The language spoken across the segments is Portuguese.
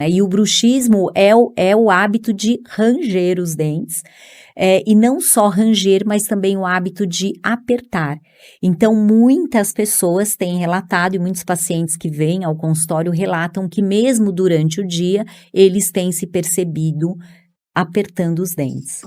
E o bruxismo é o hábito de ranger os dentes, e não só ranger, mas também o hábito de apertar. Então, muitas pessoas têm relatado, e muitos pacientes que vêm ao consultório relatam que mesmo durante o dia, eles têm se percebido apertando os dentes.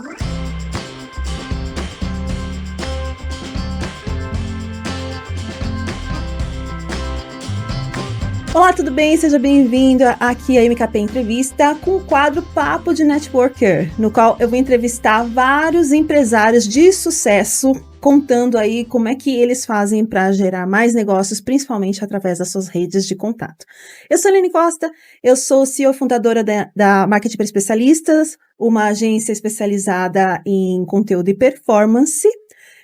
Olá, tudo bem? Seja bem-vindo aqui à MKP Entrevista com o quadro Papo de Networker, no qual eu vou entrevistar vários empresários de sucesso, contando aí como é que eles fazem para gerar mais negócios, principalmente através das suas redes de contato. Eu sou a Aline Costa, eu sou CEO fundadora da Marketing para Especialistas, uma agência especializada em conteúdo e performance,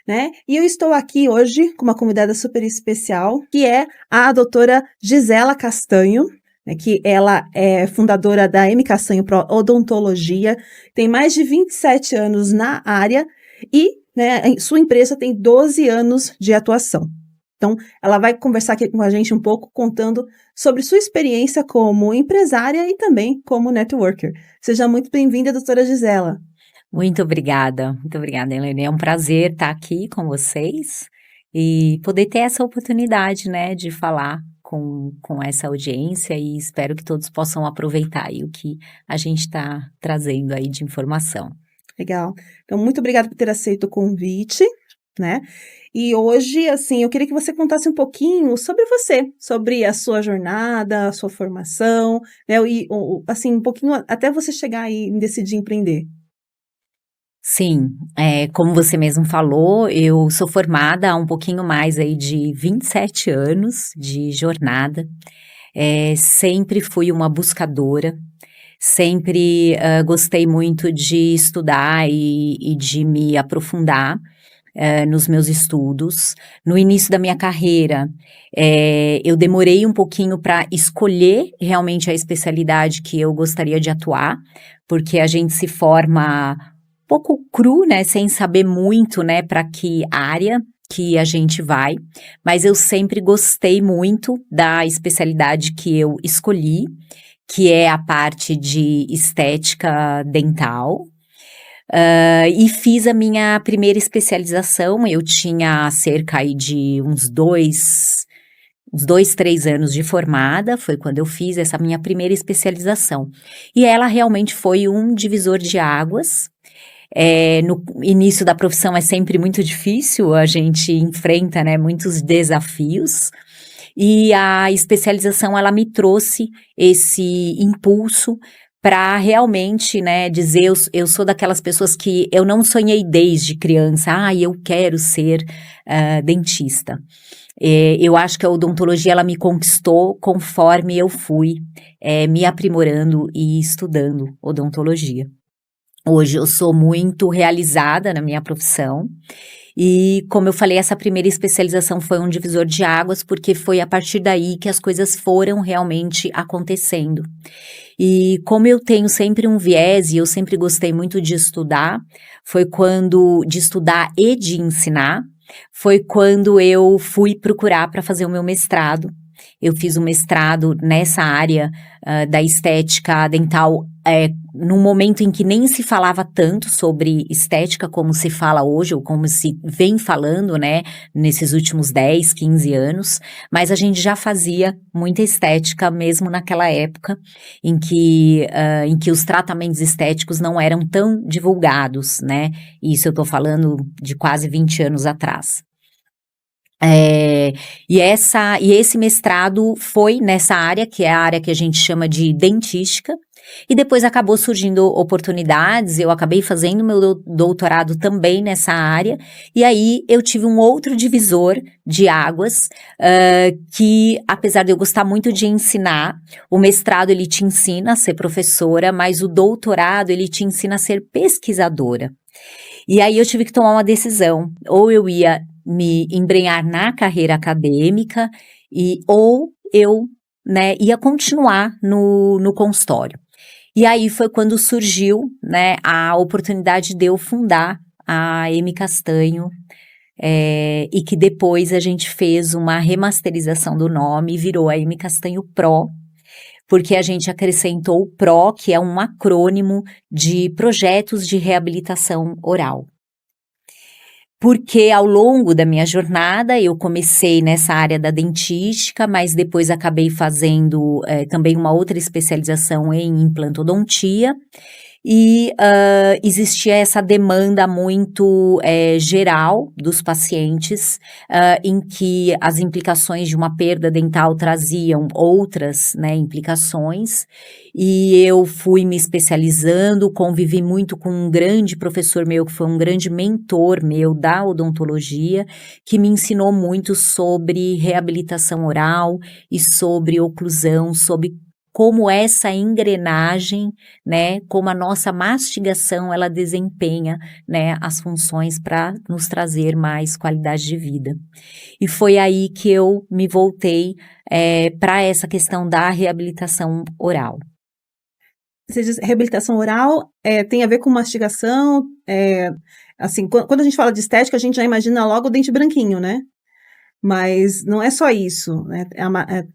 né? E eu estou aqui hoje com uma convidada super especial, que é a doutora Gisela Castanho, né, que ela é fundadora da M. Castanho Pro Odontologia, tem mais de 27 anos na área e, né, sua empresa tem 12 anos de atuação. Então, ela vai conversar aqui com a gente um pouco, contando sobre sua experiência como empresária e também como networker. Seja muito bem-vinda, doutora Gisela. Muito obrigada, Helene. É um prazer estar aqui com vocês e poder ter essa oportunidade, né, de falar com essa audiência e espero que todos possam aproveitar aí o que a gente está trazendo aí de informação. Legal. Então, muito obrigada por ter aceito o convite, né? E hoje, assim, eu queria que você contasse um pouquinho sobre você, sobre a sua jornada, a sua formação, né? E, assim, um pouquinho até você chegar aí em decidir empreender. Sim, como você mesmo falou, eu sou formada há um pouquinho mais aí de 27 anos de jornada, sempre fui uma buscadora, sempre gostei muito de estudar e de me aprofundar nos meus estudos. No início da minha carreira, eu demorei um pouquinho para escolher realmente a especialidade que eu gostaria de atuar, porque a gente se forma pouco cru, né, sem saber muito, né, para que área que a gente vai, mas eu sempre gostei muito da especialidade que eu escolhi, que é a parte de estética dental. E fiz a minha primeira especialização, eu tinha cerca aí de uns 3 anos de formada, foi quando eu fiz essa minha primeira especialização. E ela realmente foi um divisor de águas. No início da profissão é sempre muito difícil, a gente enfrenta, né, muitos desafios, e a especialização ela me trouxe esse impulso para realmente, né, dizer, eu sou daquelas pessoas que eu não sonhei desde criança, eu quero ser dentista. Eu acho que a odontologia ela me conquistou conforme eu fui me aprimorando e estudando odontologia. Hoje eu sou muito realizada na minha profissão e, como eu falei, essa primeira especialização foi um divisor de águas, porque foi a partir daí que as coisas foram realmente acontecendo. E como eu tenho sempre um viés e eu sempre gostei muito de estudar, de estudar e de ensinar, foi quando eu fui procurar para fazer o meu mestrado. Eu fiz um mestrado nessa área da estética dental, num momento em que nem se falava tanto sobre estética como se fala hoje, ou como se vem falando, né, nesses últimos 10, 15 anos, mas a gente já fazia muita estética mesmo naquela época, em que os tratamentos estéticos não eram tão divulgados, né, isso eu tô falando de quase 20 anos atrás. E esse mestrado foi nessa área, que é a área que a gente chama de dentística, e depois acabou surgindo oportunidades, eu acabei fazendo meu doutorado também nessa área, e aí eu tive um outro divisor de águas, que apesar de eu gostar muito de ensinar, o mestrado ele te ensina a ser professora, mas o doutorado ele te ensina a ser pesquisadora. E aí eu tive que tomar uma decisão, ou eu ia me embrenhar na carreira acadêmica ou eu, né, ia continuar no consultório. E aí foi quando surgiu, né, a oportunidade de eu fundar a M. Castanho, e que depois a gente fez uma remasterização do nome e virou a M. Castanho Pro, porque a gente acrescentou o PRO, que é um acrônimo de projetos de reabilitação oral. Porque ao longo da minha jornada eu comecei nessa área da dentística, mas depois acabei fazendo também uma outra especialização em implantodontia, e existia essa demanda muito geral dos pacientes, em que as implicações de uma perda dental traziam outras, né, implicações, e eu fui me especializando, convivi muito com um grande professor meu, que foi um grande mentor meu da odontologia, que me ensinou muito sobre reabilitação oral e sobre oclusão, sobre como essa engrenagem, né, como a nossa mastigação, ela desempenha, né, as funções para nos trazer mais qualidade de vida. E foi aí que eu me voltei para essa questão da reabilitação oral. Você diz reabilitação oral, tem a ver com mastigação, assim, quando a gente fala de estética, a gente já imagina logo o dente branquinho, né? Mas não é só isso, né?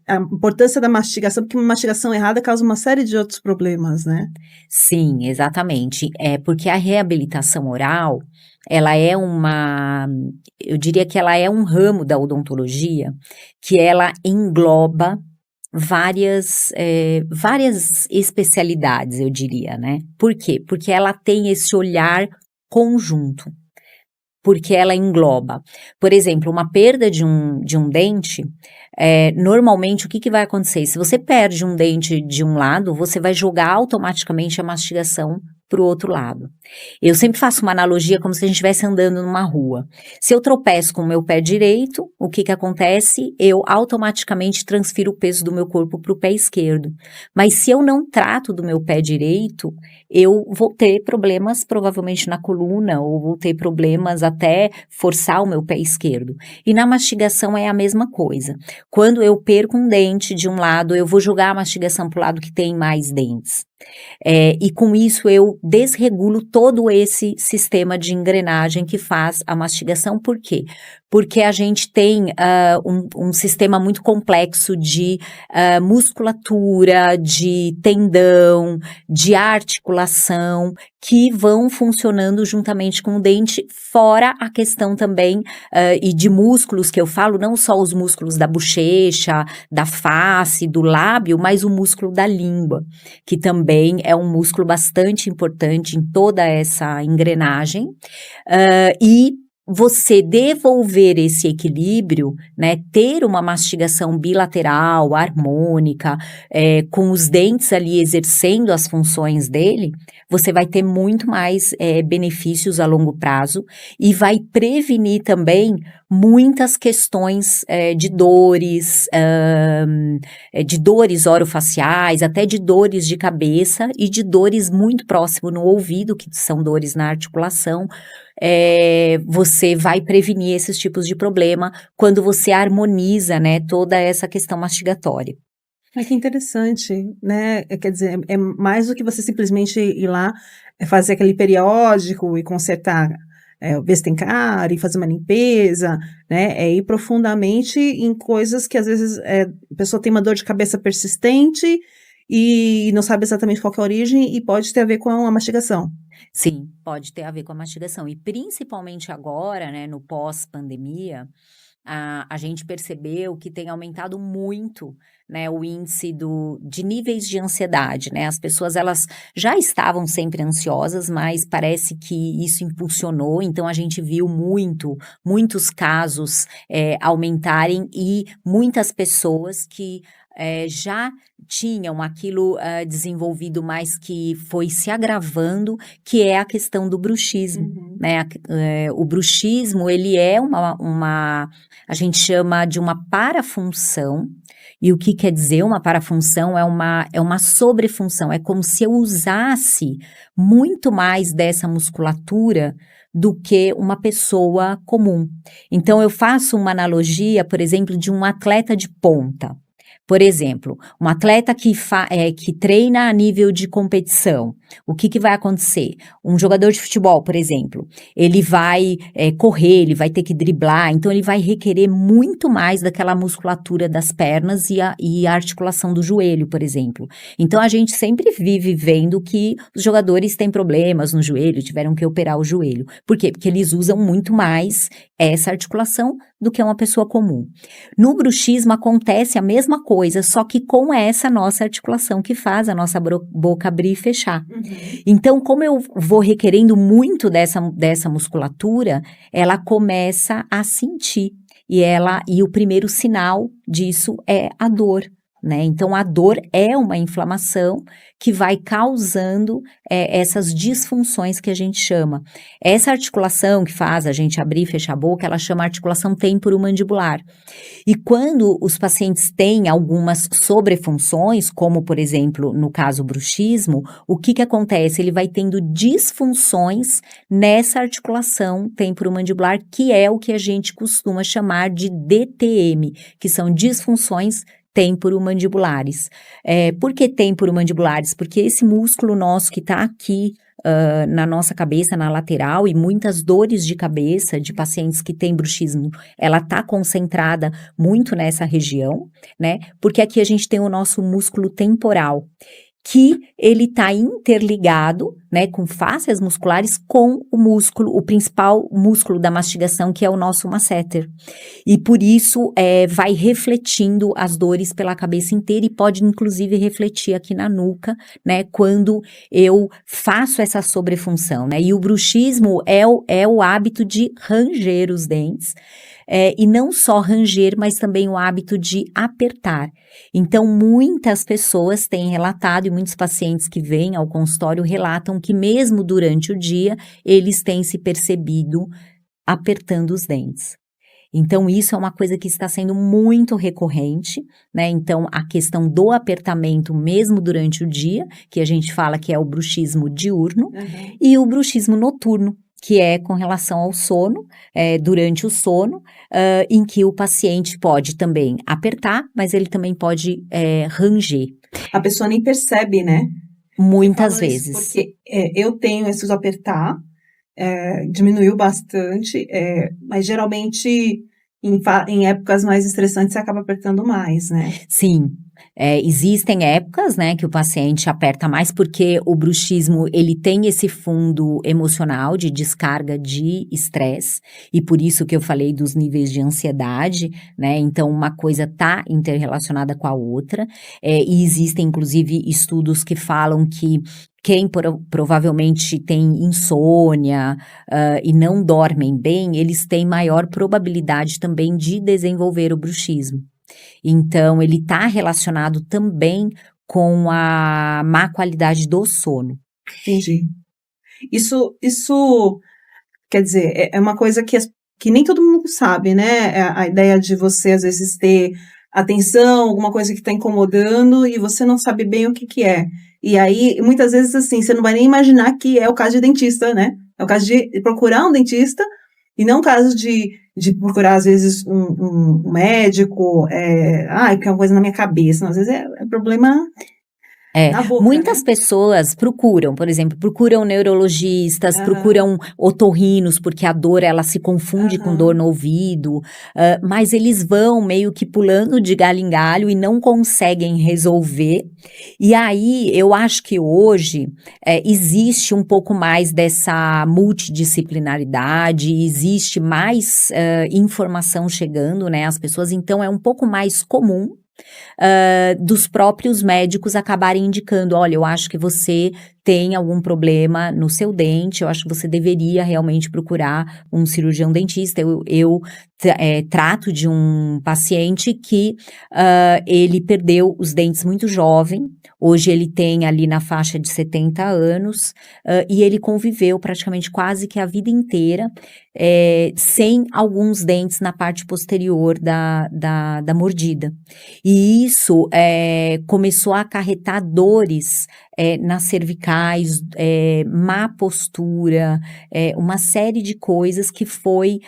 A importância da mastigação, porque uma mastigação errada causa uma série de outros problemas, né? Sim, exatamente. É porque a reabilitação oral, ela é eu diria que ela é um ramo da odontologia que ela engloba várias especialidades, eu diria, né? Por quê? Porque ela tem esse olhar conjunto. Porque ela engloba, por exemplo, uma perda de um dente, normalmente o que vai acontecer? Se você perde um dente de um lado, você vai jogar automaticamente a mastigação para o outro lado. Eu sempre faço uma analogia como se a gente estivesse andando numa rua. Se eu tropeço com o meu pé direito, o que acontece? Eu automaticamente transfiro o peso do meu corpo para o pé esquerdo. Mas se eu não trato do meu pé direito, eu vou ter problemas provavelmente na coluna, ou vou ter problemas até forçar o meu pé esquerdo. E na mastigação é a mesma coisa. Quando eu perco um dente de um lado, eu vou jogar a mastigação para o lado que tem mais dentes. E com isso eu desregulo todo esse sistema de engrenagem que faz a mastigação. Por quê? Porque a gente tem um sistema muito complexo de musculatura, de tendão, de articulação, que vão funcionando juntamente com o dente, fora a questão também e de músculos que eu falo, não só os músculos da bochecha, da face, do lábio, mas o músculo da língua, que também é um músculo bastante importante em toda essa engrenagem, e você devolver esse equilíbrio, né, ter uma mastigação bilateral, harmônica, com os dentes ali exercendo as funções dele, você vai ter muito mais benefícios a longo prazo e vai prevenir também muitas questões de dores orofaciais, até de dores de cabeça e de dores muito próximo no ouvido, que são dores na articulação. Você vai prevenir esses tipos de problema quando você harmoniza, né, toda essa questão mastigatória. Que interessante, né? Quer dizer, é mais do que você simplesmente ir lá, fazer aquele periódico e consertar o Vestencar e fazer uma limpeza, né? É ir profundamente em coisas que às vezes a pessoa tem uma dor de cabeça persistente e não sabe exatamente qual que é a origem e pode ter a ver com a mastigação. Sim, pode ter a ver com a mastigação. E principalmente agora, né, no pós-pandemia, a gente percebeu que tem aumentado muito, né, o índice de níveis de ansiedade, né? As pessoas, elas já estavam sempre ansiosas, mas parece que isso impulsionou, então a gente viu muitos casos aumentarem e muitas pessoas que já tinham aquilo desenvolvido, mas que foi se agravando, que é a questão do bruxismo, né? O bruxismo, ele é a gente chama de uma parafunção. E o que quer dizer uma parafunção? É uma sobrefunção, é como se eu usasse muito mais dessa musculatura do que uma pessoa comum. Então, eu faço uma analogia, por exemplo, de um atleta de ponta. Por exemplo, um atleta que treina a nível de competição, o que vai acontecer? Um jogador de futebol, por exemplo, ele vai correr, ele vai ter que driblar, então ele vai requerer muito mais daquela musculatura das pernas e a articulação do joelho, por exemplo. Então a gente sempre vive vendo que os jogadores têm problemas no joelho, tiveram que operar o joelho. Por quê? Porque eles usam muito mais essa articulação do que uma pessoa comum. No bruxismo acontece a mesma coisa, só que com essa nossa articulação que faz a nossa boca abrir e fechar. Então, como eu vou requerendo muito dessa musculatura, ela começa a sentir. E o primeiro sinal disso é a dor, né? Então, a dor é uma inflamação que vai causando essas disfunções que a gente chama. Essa articulação que faz a gente abrir e fechar a boca, ela chama articulação temporomandibular. E quando os pacientes têm algumas sobrefunções, como, por exemplo, no caso bruxismo, o que acontece? Ele vai tendo disfunções nessa articulação temporomandibular, que é o que a gente costuma chamar de DTM, que são disfunções temporomandibulares. Por que temporomandibulares? Porque esse músculo nosso que está aqui na nossa cabeça, na lateral, e muitas dores de cabeça de pacientes que têm bruxismo, ela está concentrada muito nessa região, né? Porque aqui a gente tem o nosso músculo temporal, que ele está interligado, né, com fáscias musculares com o principal músculo da mastigação, que é o nosso masseter. E por isso vai refletindo as dores pela cabeça inteira e pode inclusive refletir aqui na nuca, né, quando eu faço essa sobrefunção, né. E o bruxismo é o hábito de ranger os dentes, e não só ranger, mas também o hábito de apertar. Então, muitas pessoas têm relatado, e muitos pacientes que vêm ao consultório relatam que mesmo durante o dia, eles têm se percebido apertando os dentes. Então, isso é uma coisa que está sendo muito recorrente, né? Então, a questão do apertamento mesmo durante o dia, que a gente fala que é o bruxismo diurno, e o bruxismo noturno, que é com relação ao sono, durante o sono, em que o paciente pode também apertar, mas ele também pode ranger. A pessoa nem percebe, né? Muitas vezes. Porque eu tenho esses apertar, diminuiu bastante, mas geralmente em épocas mais estressantes você acaba apertando mais, né? Sim. Existem épocas, né, que o paciente aperta mais porque o bruxismo, ele tem esse fundo emocional de descarga de estresse, e por isso que eu falei dos níveis de ansiedade, né, então uma coisa está interrelacionada com a outra, e existem inclusive estudos que falam que quem provavelmente tem insônia e não dormem bem, eles têm maior probabilidade também de desenvolver o bruxismo. Então, ele está relacionado também com a má qualidade do sono. Entendi. Isso quer dizer, é uma coisa que nem todo mundo sabe, né? A ideia de você, às vezes, ter atenção, alguma coisa que está incomodando e você não sabe bem o que é. E aí, muitas vezes, assim, você não vai nem imaginar que é o caso de dentista, né? É o caso de procurar um dentista e não o caso de procurar, às vezes, um médico, porque é uma coisa na minha cabeça. Não, às vezes é problema na boca, muitas né? pessoas procuram, por exemplo, procuram neurologistas, procuram otorrinos, porque a dor, ela se confunde com dor no ouvido, mas eles vão meio que pulando de galho em galho e não conseguem resolver. E aí, eu acho que hoje existe um pouco mais dessa multidisciplinaridade, existe mais informação chegando, né, às pessoas, então é um pouco mais comum dos próprios médicos acabarem indicando, olha, eu acho que você tem algum problema no seu dente, eu acho que você deveria realmente procurar um cirurgião dentista. Eu trato de um paciente que ele perdeu os dentes muito jovem, hoje ele tem ali na faixa de 70 anos, e ele conviveu praticamente quase que a vida inteira sem alguns dentes na parte posterior da mordida. E isso começou a acarretar dores nas cervicais, má postura, uma série de coisas que foi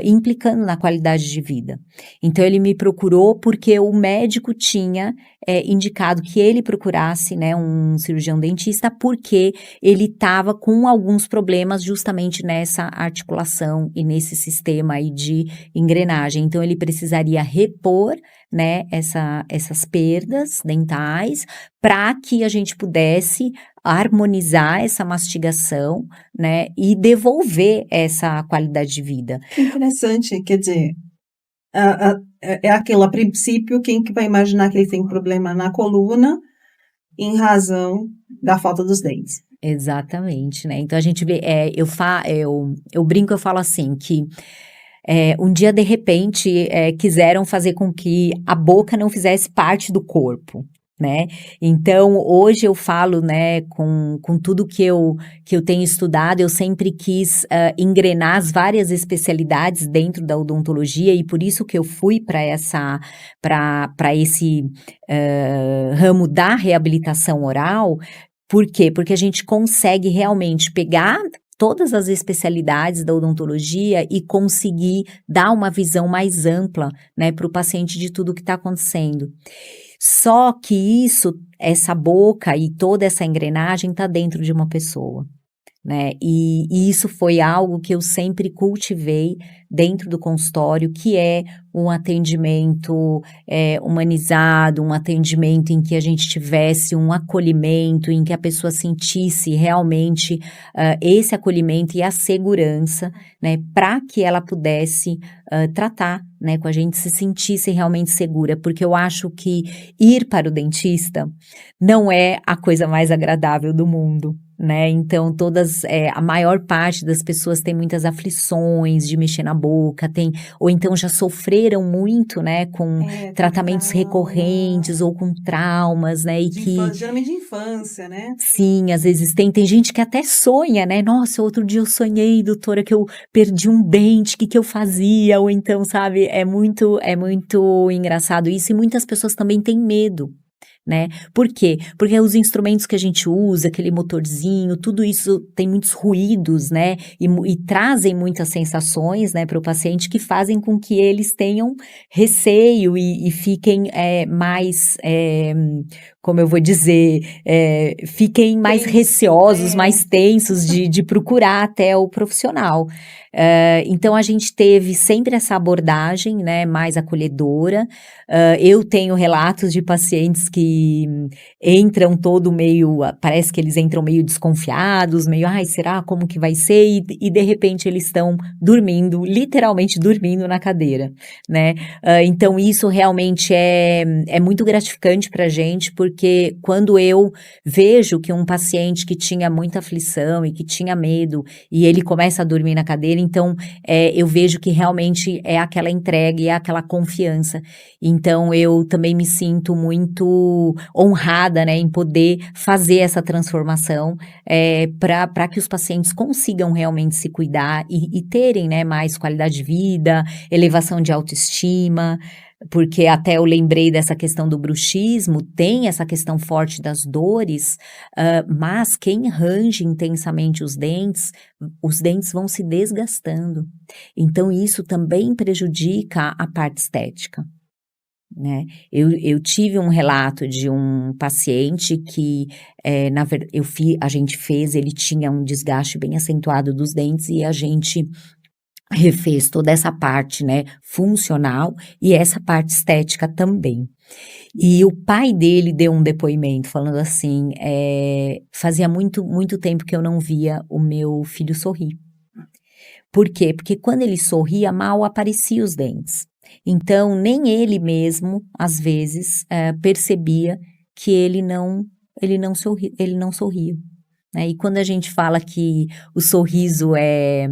implicando na qualidade de vida. Então ele me procurou porque o médico tinha indicado que ele procurasse, né, um cirurgião dentista, porque ele estava com alguns problemas justamente nessa articulação e nesse sistema aí de engrenagem. Então ele precisaria repor, né, essas perdas dentais para que a gente pudesse harmonizar essa mastigação, né, e devolver essa qualidade de vida. Que interessante, quer dizer, é aquilo, a princípio, quem que vai imaginar que ele tem problema na coluna em razão da falta dos dentes? Exatamente, né? Então a gente vê, eu brinco, eu falo assim, que um dia de repente quiseram fazer com que a boca não fizesse parte do corpo, né? Então hoje eu falo, né, com tudo que eu tenho estudado, eu sempre quis engrenar as várias especialidades dentro da odontologia e por isso que eu fui para esse ramo da reabilitação oral. Por quê? Porque a gente consegue realmente pegar todas as especialidades da odontologia e conseguir dar uma visão mais ampla, né, para o paciente de tudo que está acontecendo. Só que essa boca e toda essa engrenagem está dentro de uma pessoa, né? E isso foi algo que eu sempre cultivei dentro do consultório, que é um atendimento humanizado, um atendimento em que a gente tivesse um acolhimento, em que a pessoa sentisse realmente esse acolhimento e a segurança, né, para que ela pudesse tratar, né, com a gente, se sentisse realmente segura, porque eu acho que ir para o dentista não é a coisa mais agradável do mundo, né? Então a maior parte das pessoas tem muitas aflições de mexer na boca, ou então já sofreram muito, né, com tratamentos recorrentes ou com traumas, né, geralmente de infância, né? Sim, às vezes tem gente que até sonha, né, nossa, outro dia eu sonhei, doutora, que eu perdi um dente, o que eu fazia? Ou então, sabe, é muito engraçado isso e muitas pessoas também têm medo, né? Por quê? Porque os instrumentos que a gente usa, aquele motorzinho, tudo isso tem muitos ruídos, né? E trazem muitas sensações, né, para o paciente que fazem com que eles tenham receio e fiquem mais, como eu vou dizer, fiquem mais receosos, mais tensos de procurar até o profissional. Então a gente teve sempre essa abordagem, né, mais acolhedora. Eu tenho relatos de pacientes que entram parece que eles entram meio desconfiados, meio, ai, será, como que vai ser? E de repente eles estão dormindo, literalmente dormindo na cadeira, né? Então isso realmente é muito gratificante pra gente, porque quando eu vejo que um paciente que tinha muita aflição e que tinha medo, e ele começa a dormir na cadeira, então eu vejo que realmente é aquela entrega e é aquela confiança. Então, eu também me sinto muito honrada, né, em poder fazer essa transformação para que os pacientes consigam realmente se cuidar e terem, né, mais qualidade de vida, elevação de autoestima, porque até eu lembrei dessa questão do bruxismo, tem essa questão forte das dores, mas quem range intensamente os dentes vão se desgastando. Então, isso também prejudica a parte estética, né? Eu tive um relato de um paciente que, na verdade, ele tinha um desgaste bem acentuado dos dentes e a gente refez toda essa parte, né, funcional e essa parte estética também. E o pai dele deu um depoimento falando assim, fazia muito, muito tempo que eu não via o meu filho sorrir. Por quê? Porque quando ele sorria, mal apareciam os dentes. Então, nem ele mesmo, às vezes, percebia que ele não sorria, né? E quando a gente fala que o sorriso é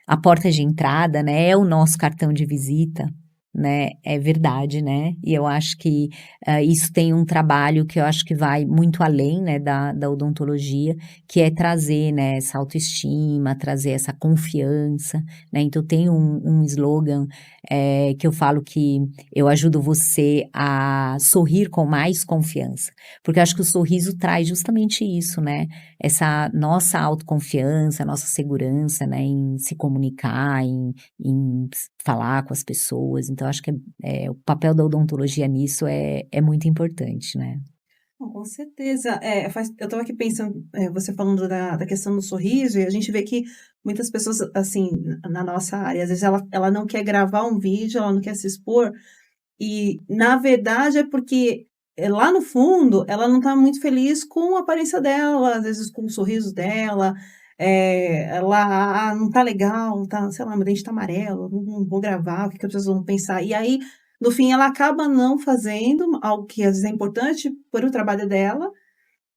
a porta de entrada, né, é o nosso cartão de visita, né, é verdade, né, e eu acho que isso tem um trabalho que eu acho que vai muito além, né, da odontologia, que é trazer, né, essa autoestima, trazer essa confiança, né, então tem um slogan, que eu falo que eu ajudo você a sorrir com mais confiança, porque eu acho que o sorriso traz justamente isso, né, essa nossa autoconfiança, nossa segurança, né, em se comunicar, em falar com as pessoas, então acho que o papel da odontologia nisso é muito importante, né. Não, com certeza. Eu estava aqui pensando, você falando da questão do sorriso, e a gente vê que muitas pessoas, assim, na nossa área, às vezes ela não quer gravar um vídeo, ela não quer se expor, e na verdade é porque, lá no fundo, ela não está muito feliz com a aparência dela, às vezes com o sorriso dela, ela: "Ah, não tá legal, tá, sei lá, meu dente tá amarelo, não vou gravar, o que que as pessoas vão pensar?". E aí, no fim, ela acaba não fazendo algo que às vezes é importante para o trabalho dela,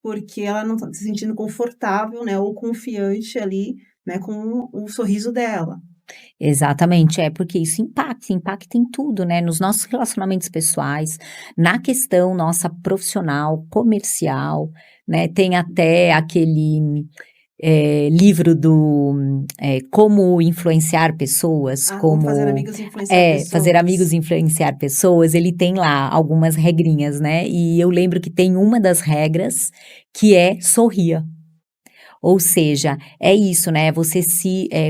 porque ela não tá se sentindo confortável, né, ou confiante ali, né, com o sorriso dela. Exatamente, porque isso impacta em tudo, né, nos nossos relacionamentos pessoais, na questão nossa profissional, comercial, né, tem até aquele livro do Como Influenciar Pessoas, Ah, como fazer amigos e influenciar Fazer Amigos pessoas. e Influenciar Pessoas, ele tem lá algumas regrinhas, né, e eu lembro que tem uma das regras que é sorria. Ou seja, é isso, né,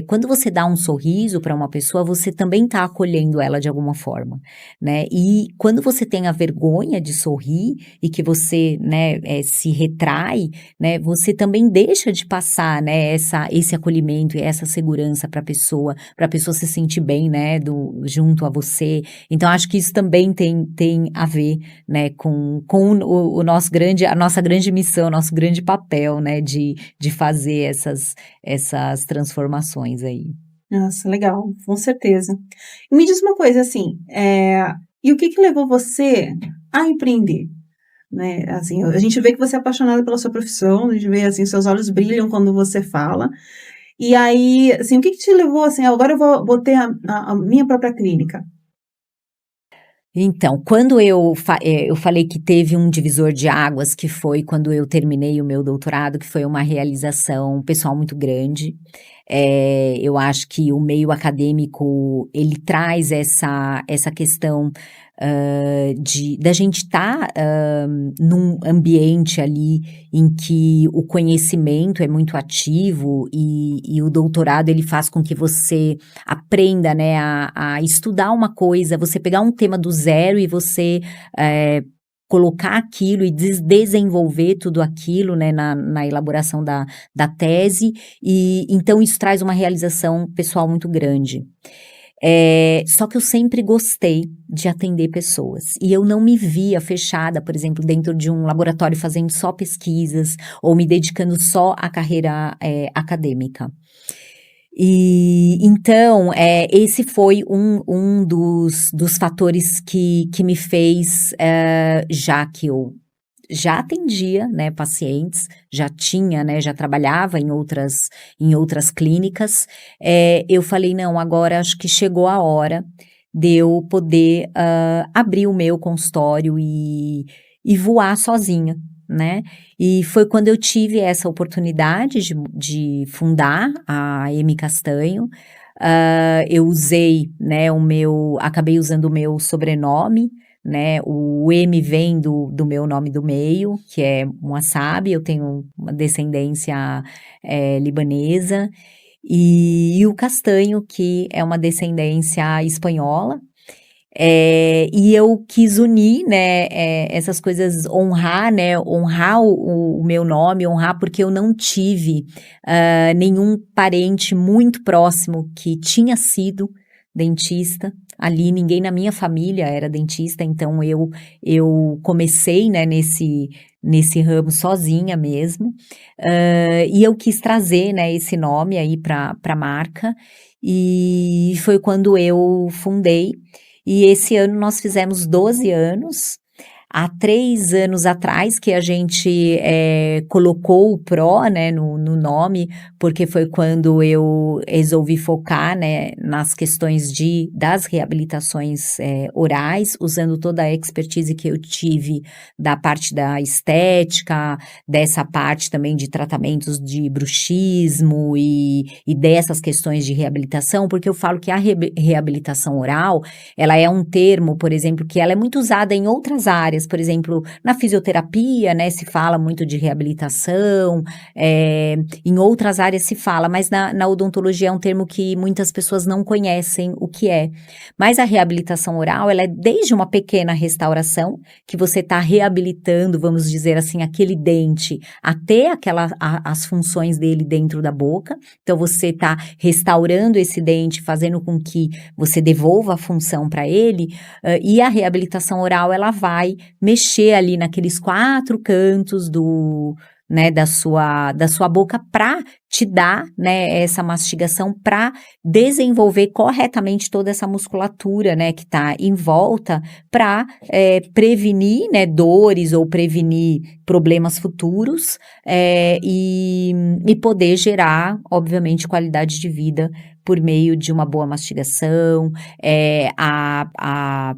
quando você dá um sorriso para uma pessoa, você também está acolhendo ela de alguma forma, né, e quando você tem a vergonha de sorrir e que você, né, se retrai, né, você também deixa de passar, né, esse acolhimento e essa segurança para a pessoa se sentir bem, né, junto a você. Então acho que isso também tem a ver, né, com o nosso grande a nossa grande missão, nosso grande papel, né, de fazer essas transformações aí. Nossa, legal, com certeza. E me diz uma coisa, assim, e o que que levou você a empreender? Né, assim, a gente vê que você é apaixonada pela sua profissão, a gente vê, assim, seus olhos brilham quando você fala. E aí, assim, o que que te levou, assim: "Agora eu vou ter a minha própria clínica"? Então, quando eu falei que teve um divisor de águas, que foi quando eu terminei o meu doutorado, que foi uma realização pessoal muito grande. Eu acho que o meio acadêmico, ele traz essa questão, da gente estar, num ambiente ali em que o conhecimento é muito ativo e o doutorado ele faz com que você aprenda, né, a estudar uma coisa, você pegar um tema do zero e você, colocar aquilo e desenvolver tudo aquilo, né, na elaboração da tese, e então isso traz uma realização pessoal muito grande. Só que eu sempre gostei de atender pessoas, e eu não me via fechada, por exemplo, dentro de um laboratório fazendo só pesquisas, ou me dedicando só à carreira, acadêmica. E então, esse foi um dos fatores que me fez, já que eu já atendia, né, pacientes, já tinha, né, já trabalhava em outras clínicas, eu falei: "Não, agora acho que chegou a hora de eu poder, abrir o meu consultório e voar sozinha", né. E foi quando eu tive essa oportunidade de fundar a M Castanho. Eu usei, né, acabei usando o meu sobrenome, né, o M vem do meu nome do meio, que é Moassab, eu tenho uma descendência, libanesa, e o Castanho, que é uma descendência espanhola. E eu quis unir, né, essas coisas, honrar o meu nome, honrar, porque eu não tive, nenhum parente muito próximo que tinha sido dentista. Ali ninguém na minha família era dentista, então eu comecei, né, nesse ramo sozinha mesmo, e eu quis trazer, né, esse nome aí pra marca, e foi quando eu fundei, e esse ano nós fizemos 12 anos. há 3 anos atrás que a gente colocou o PRO, né, no nome, porque foi quando eu resolvi focar, né, nas questões das reabilitações orais, usando toda a expertise que eu tive da parte da estética, dessa parte também de tratamentos de bruxismo e dessas questões de reabilitação, porque eu falo que a reabilitação oral, ela é um termo, por exemplo, que ela é muito usada em outras áreas, por exemplo, na fisioterapia, né, se fala muito de reabilitação, em outras áreas se fala, mas na odontologia é um termo que muitas pessoas não conhecem o que é. Mas a reabilitação oral, ela é desde uma pequena restauração, que você está reabilitando, vamos dizer assim, aquele dente, até as funções dele dentro da boca, então você está restaurando esse dente, fazendo com que você devolva a função para ele, e a reabilitação oral, ela vai mexer ali naqueles 4 cantos né, da sua boca para te dar, né, essa mastigação para desenvolver corretamente toda essa musculatura, né, que está em volta para prevenir, né, dores ou prevenir problemas futuros e poder gerar, obviamente, qualidade de vida por meio de uma boa mastigação,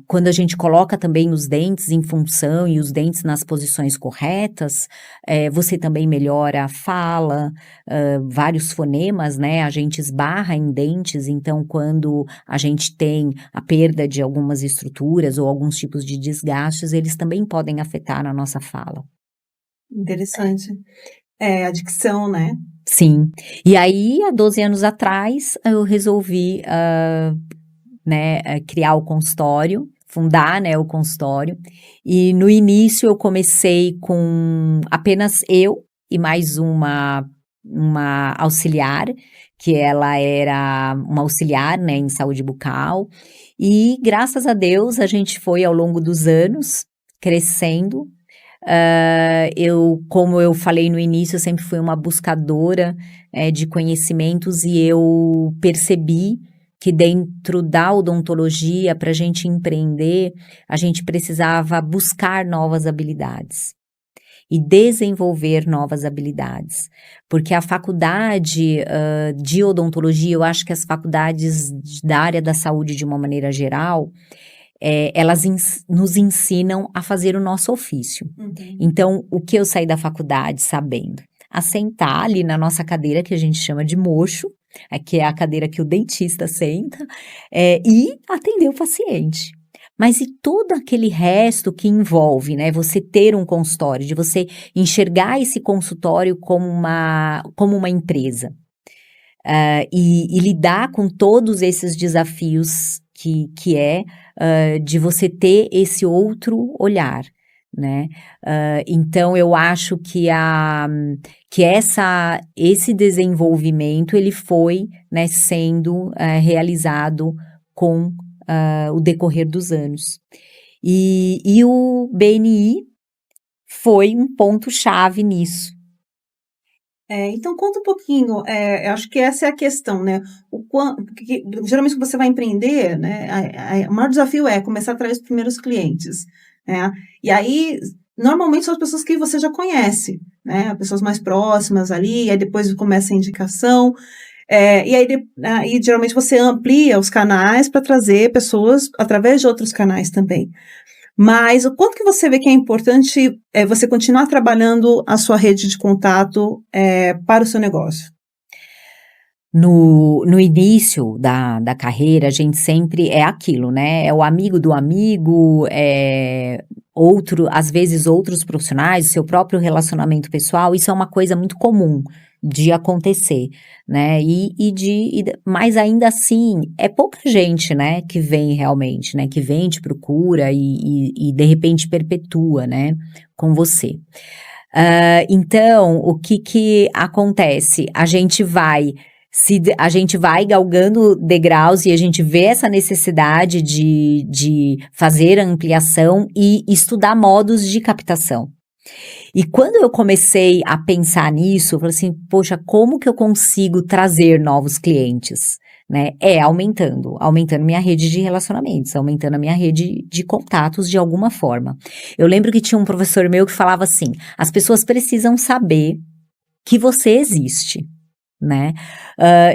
quando a gente coloca também os dentes em função e os dentes nas posições corretas, você também melhora a fala, vários fonemas, né, a gente esbarra em dentes, então quando a gente tem a perda de algumas estruturas ou alguns tipos de desgastes, eles também podem afetar a nossa fala. Interessante. A dicção, né? Sim. E aí, há 12 anos atrás, eu resolvi, né, criar o consultório, fundar, né, o consultório. E no início eu comecei com apenas eu e mais uma auxiliar, que ela era uma auxiliar, né, em saúde bucal. E graças a Deus a gente foi ao longo dos anos crescendo. Como eu falei no início, eu sempre fui uma buscadora de conhecimentos e eu percebi que dentro da odontologia, para a gente empreender, a gente precisava buscar novas habilidades e desenvolver novas habilidades, porque a faculdade de odontologia, eu acho que as faculdades da área da saúde de uma maneira geral, elas nos ensinam a fazer o nosso ofício. Uhum. Então, o que eu saí da faculdade sabendo? A sentar ali na nossa cadeira, que a gente chama de mocho, que é a cadeira que o dentista senta, e atender o paciente. Mas e todo aquele resto que envolve, né, você ter um consultório, de você enxergar esse consultório como uma empresa, e lidar com todos esses desafios que de você ter esse outro olhar, né? Então eu acho que esse desenvolvimento ele foi, né, sendo realizado com o decorrer dos anos. E o BNI foi um ponto-chave nisso. Então conta um pouquinho, eu acho que essa é a questão, né? Porque geralmente quando você vai empreender, né, o maior desafio é começar a atrair os primeiros clientes, né? E aí, normalmente são as pessoas que você já conhece, né? Pessoas mais próximas ali, aí depois começa a indicação, e aí geralmente você amplia os canais para trazer pessoas através de outros canais também. Mas o quanto que você vê que é importante você continuar trabalhando a sua rede de contato para o seu negócio? No início da carreira, a gente sempre é aquilo, né? É o amigo do amigo, às vezes outros profissionais, o seu próprio relacionamento pessoal, isso é uma coisa muito comum de acontecer, né? Mas ainda assim, é pouca gente, né, que vem realmente, né? Que vem, te procura e de repente perpetua, né, com você. Então, o que acontece? A gente vai galgando degraus e a gente vê essa necessidade de fazer a ampliação e estudar modos de captação. E quando eu comecei a pensar nisso, eu falei assim, poxa, como que eu consigo trazer novos clientes? Né? Aumentando minha rede de relacionamentos, aumentando a minha rede de contatos de alguma forma. Eu lembro que tinha um professor meu que falava assim, as pessoas precisam saber que você existe, né?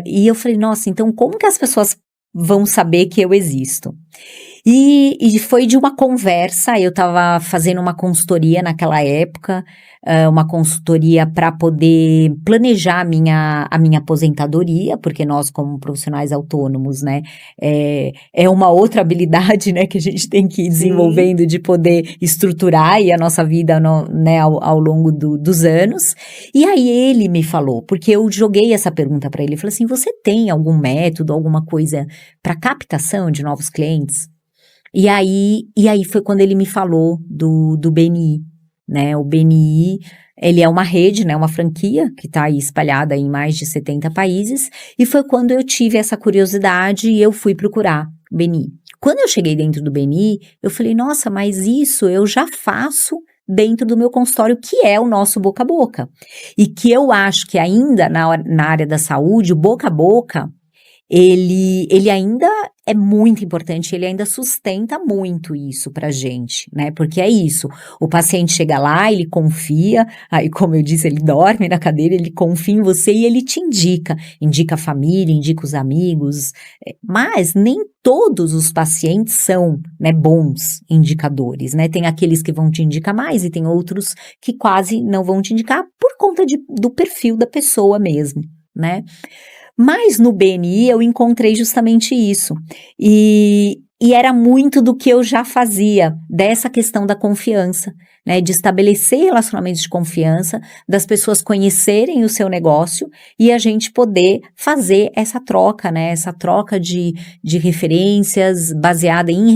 E eu falei, nossa, então como que as pessoas vão saber que eu existo? E foi de uma conversa, eu estava fazendo uma consultoria naquela época, uma consultoria para poder planejar a minha aposentadoria, porque nós, como profissionais autônomos, né, é uma outra habilidade, né, que a gente tem que ir desenvolvendo de poder estruturar aí a nossa vida, né, ao longo dos anos. E aí ele me falou, porque eu joguei essa pergunta para ele, falei assim, você tem algum método, alguma coisa para captação de novos clientes? E aí foi quando ele me falou do BNI, né? O BNI, ele é uma rede, né? Uma franquia que está aí espalhada em mais de 70 países. E foi quando eu tive essa curiosidade e eu fui procurar o BNI. Quando eu cheguei dentro do BNI, eu falei, nossa, mas isso eu já faço dentro do meu consultório, que é o nosso boca a boca. E que eu acho que ainda na área da saúde, o boca a boca, ele ainda é muito importante, ele ainda sustenta muito isso pra gente, né? Porque é isso, o paciente chega lá, ele confia, aí como eu disse, ele dorme na cadeira, ele confia em você e ele te indica a família, indica os amigos, mas nem todos os pacientes são, né, bons indicadores, né? Tem aqueles que vão te indicar mais e tem outros que quase não vão te indicar por conta do perfil da pessoa mesmo, né? Mas no BNI eu encontrei justamente isso, e era muito do que eu já fazia, dessa questão da confiança, né, de estabelecer relacionamentos de confiança, das pessoas conhecerem o seu negócio e a gente poder fazer essa troca, né, essa troca de referências baseada em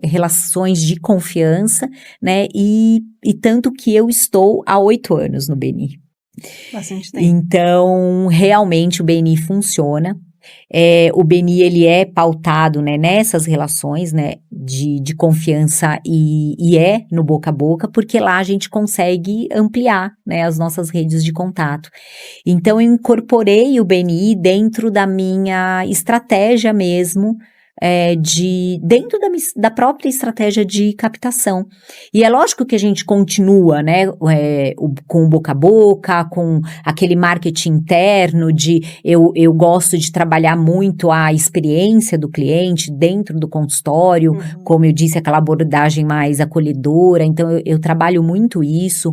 relações de confiança, né, e tanto que eu estou há 8 anos no BNI. Bastante tempo. Então, realmente o BNI funciona. O BNI, ele é pautado, né, nessas relações, né, de confiança e é no boca a boca, porque lá a gente consegue ampliar, né, as nossas redes de contato. Então, eu incorporei o BNI dentro da minha estratégia mesmo, dentro da própria estratégia de captação. E é lógico que a gente continua, né, com o boca a boca, com aquele marketing interno eu gosto de trabalhar muito a experiência do cliente dentro do consultório, como eu disse, aquela abordagem mais acolhedora, então eu trabalho muito isso,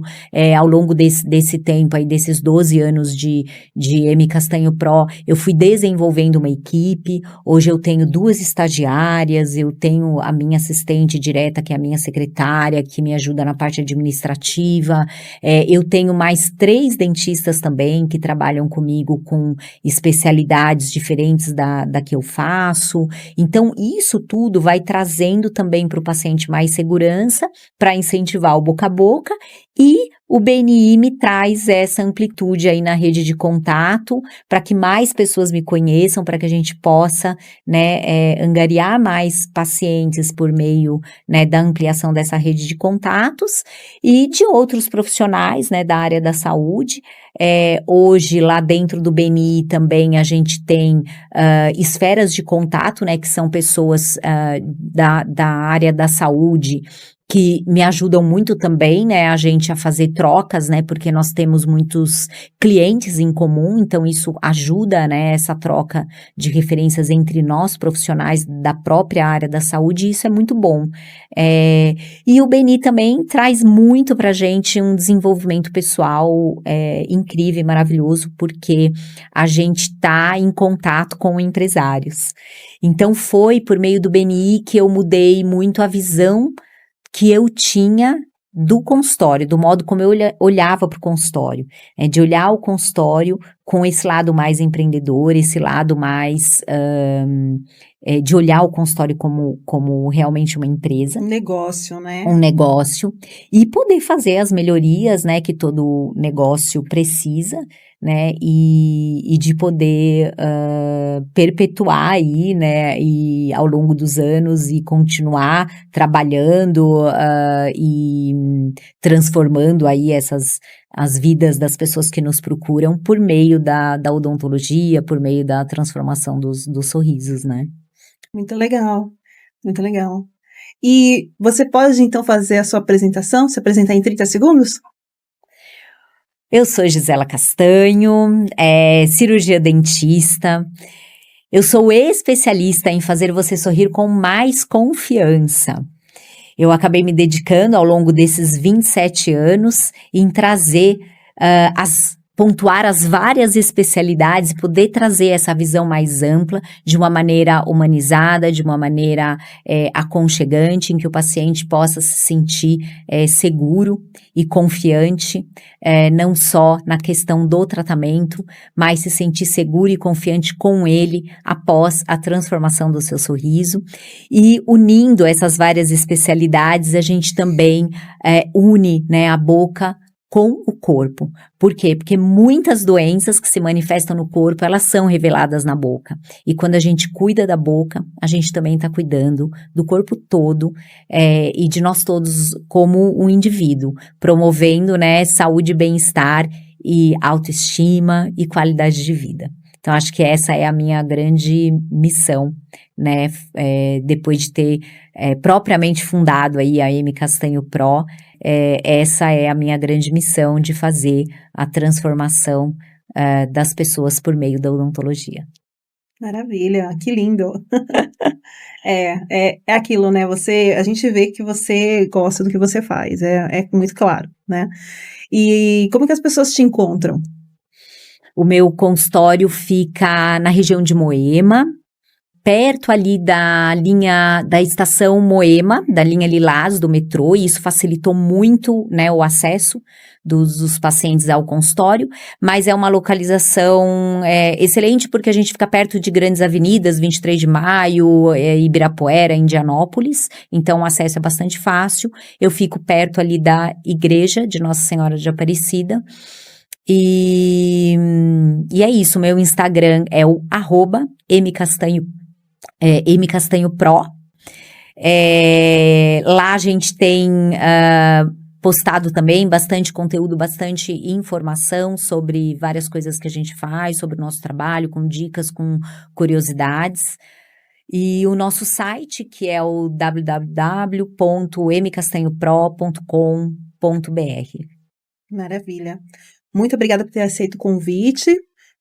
ao longo desse tempo aí, desses 12 anos de M Castanho Pro, eu fui desenvolvendo uma equipe, hoje eu tenho 2 estagiárias, eu tenho a minha assistente direta, que é a minha secretária, que me ajuda na parte administrativa, eu tenho mais 3 dentistas também que trabalham comigo com especialidades diferentes da que eu faço, então isso tudo vai trazendo também para o paciente mais segurança, para incentivar o boca a boca, e o BNI me traz essa amplitude aí na rede de contato, para que mais pessoas me conheçam, para que a gente possa, né, angariar mais pacientes por meio, né, da ampliação dessa rede de contatos e de outros profissionais, né, da área da saúde. Hoje, lá dentro do BNI também a gente tem esferas de contato, né, que são pessoas da área da saúde, que me ajudam muito também, né, a gente a fazer trocas, né, porque nós temos muitos clientes em comum, então isso ajuda, né, essa troca de referências entre nós profissionais da própria área da saúde, e isso é muito bom. E o BNI também traz muito pra gente um desenvolvimento pessoal incrível e maravilhoso, porque a gente tá em contato com empresários. Então foi por meio do BNI que eu mudei muito a visão que eu tinha do consultório, do modo como eu olhava para o consultório, de olhar o consultório com esse lado mais empreendedor, esse lado mais de olhar o consultório como realmente uma empresa. Um negócio, né? Um negócio, e poder fazer as melhorias, né, que todo negócio precisa, né, e de poder perpetuar aí, né, e ao longo dos anos e continuar trabalhando e transformando aí as vidas das pessoas que nos procuram por meio da odontologia, por meio da transformação dos sorrisos, né. Muito legal, muito legal. E você pode, então, fazer a sua apresentação, se apresentar em 30 segundos? Eu sou Gisela Castanho, cirurgia dentista. Eu sou especialista em fazer você sorrir com mais confiança. Eu acabei me dedicando ao longo desses 27 anos em trazer pontuar as várias especialidades, poder trazer essa visão mais ampla, de uma maneira humanizada, de uma maneira aconchegante, em que o paciente possa se sentir seguro e confiante, não só na questão do tratamento, mas se sentir seguro e confiante com ele após a transformação do seu sorriso. E unindo essas várias especialidades, a gente também une, né, a boca com o corpo. Por quê? Porque muitas doenças que se manifestam no corpo, elas são reveladas na boca. E quando a gente cuida da boca, a gente também está cuidando do corpo todo e de nós todos como um indivíduo, promovendo, né, saúde, bem-estar e autoestima e qualidade de vida. Então, acho que essa é a minha grande missão, né, depois de ter propriamente fundado aí a M Castanho Pro, essa é a minha grande missão de fazer a transformação das pessoas por meio da odontologia. Maravilha, que lindo! É aquilo, né, a gente vê que você gosta do que você faz, é muito claro, né. E como que as pessoas te encontram? O meu consultório fica na região de Moema, perto ali da estação Moema, da linha Lilás do metrô, e isso facilitou muito, né, o acesso dos pacientes ao consultório, mas é uma localização excelente porque a gente fica perto de grandes avenidas, 23 de Maio, Ibirapuera, Indianópolis, então o acesso é bastante fácil. Eu fico perto ali da igreja de Nossa Senhora de Aparecida. E é isso, meu Instagram é o @mcastanhopro. Lá a gente tem postado também bastante conteúdo, bastante informação sobre várias coisas que a gente faz, sobre o nosso trabalho, com dicas, com curiosidades. E o nosso site, que é o www.mcastanhopro.com.br. Maravilha. Muito obrigada por ter aceito o convite.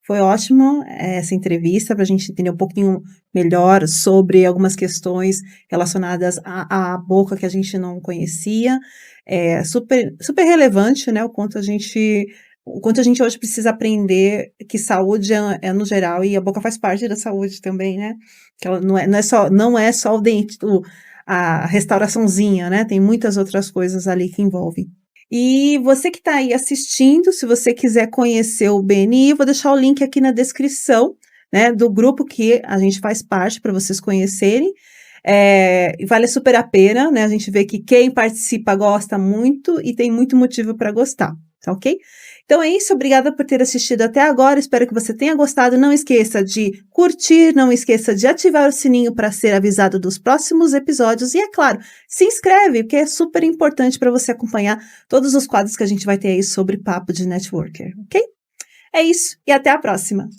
Foi ótimo essa entrevista para a gente entender um pouquinho melhor sobre algumas questões relacionadas à boca que a gente não conhecia. É super, super relevante, né? O quanto a gente hoje precisa aprender que saúde é no geral, e a boca faz parte da saúde também, né? Que ela não é só o dente, a restauraçãozinha, né? Tem muitas outras coisas ali que envolvem. E você que está aí assistindo, se você quiser conhecer o BNI, vou deixar o link aqui na descrição, né, do grupo que a gente faz parte para vocês conhecerem. Vale super a pena, né? A gente vê que quem participa gosta muito e tem muito motivo para gostar, tá ok? Então é isso, obrigada por ter assistido até agora, espero que você tenha gostado. Não esqueça de curtir, não esqueça de ativar o sininho para ser avisado dos próximos episódios e, é claro, se inscreve, porque é super importante para você acompanhar todos os quadros que a gente vai ter aí sobre papo de networker, ok? É isso, e até a próxima!